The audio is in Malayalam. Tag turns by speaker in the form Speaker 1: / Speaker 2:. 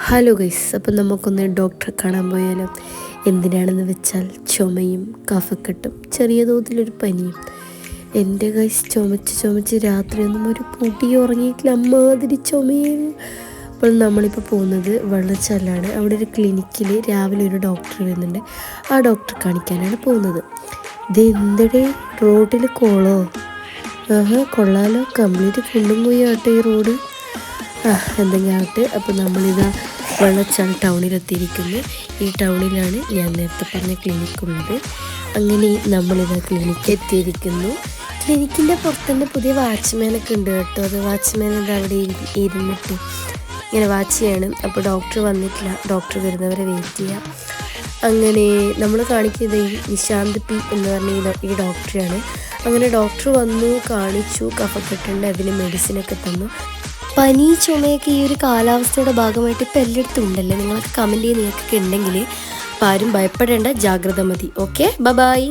Speaker 1: ഹലോ ഗൈസ്, അപ്പം നമുക്കൊന്ന് ഡോക്ടറെ കാണാൻ പോയാലോ? എന്തിനാണെന്ന് വെച്ചാൽ ചുമയും കഫക്കെട്ടും ചെറിയ തോതിലൊരു പനിയും. എൻ്റെ ഗൈസ് ചുമച്ച് രാത്രിയൊന്നും ഒരു പൊടി ഉറങ്ങിയിട്ടില്ല, അമ്മാതിരി ചുമയും. അപ്പോൾ നമ്മളിപ്പോൾ പോകുന്നത് വെള്ളച്ചാലാണ്. അവിടെ ഒരു ക്ലിനിക്കിൽ രാവിലെ ഒരു ഡോക്ടർ വരുന്നുണ്ട്. ആ ഡോക്ടറെ കാണിക്കാനാണ് പോകുന്നത്. ഇത് എന്തടേ റോഡിൽ കോളോ? കൊള്ളാലോ, കംപ്ലീറ്റ് കുണ്ടും പോയി ആട്ടെ ഈ റോഡ്. എന്തെങ്കിലും ആവട്ടെ. അപ്പോൾ നമ്മളിതാ വെള്ളച്ചാൽ ടൗണിലെത്തിയിരിക്കുന്നു. ഈ ടൗണിലാണ് ഞാൻ നേരത്തെ പറഞ്ഞ ക്ലിനിക്കുള്ളത്. അങ്ങനെ നമ്മളിതാ ക്ലിനിക്ക് എത്തിയിരിക്കുന്നു. ക്ലിനിക്കിൻ്റെ പുറത്തുതന്നെ പുതിയ വാച്ച്മാനൊക്കെ ഉണ്ട് കേട്ടോ. അത് വാച്ച്മാൻ എന്താ അവിടെ ഇരുന്നിട്ട് ഇങ്ങനെ വാച്ച് ചെയ്യണം. അപ്പോൾ ഡോക്ടർ വന്നിട്ടില്ല, ഡോക്ടർ വരുന്നവരെ വെയിറ്റ് ചെയ്യാം. അങ്ങനെ നമ്മൾ കാണിക്കുന്നത് ഈ നിശാന്ത് പി എന്ന് പറഞ്ഞ ഈ ഡോക്ടറാണ്. അങ്ങനെ ഡോക്ടർ വന്നു, കാണിച്ചു, കഫക്കെട്ടുണ്ട്, അതിന് മെഡിസിനൊക്കെ തന്നു. പനി ചുമയൊക്കെ ഈ ഒരു കാലാവസ്ഥയുടെ ഭാഗമായിട്ട് ഇപ്പോൾ എല്ലായിടത്തും ഉണ്ടല്ലോ. നിങ്ങളൊക്കെ കമൻറ്റ് ചെയ്ത് നിങ്ങൾക്കൊക്കെ ഉണ്ടെങ്കിൽ അപ്പോൾ ആരും ഭയപ്പെടേണ്ട, ജാഗ്രത മതി. Okay, by.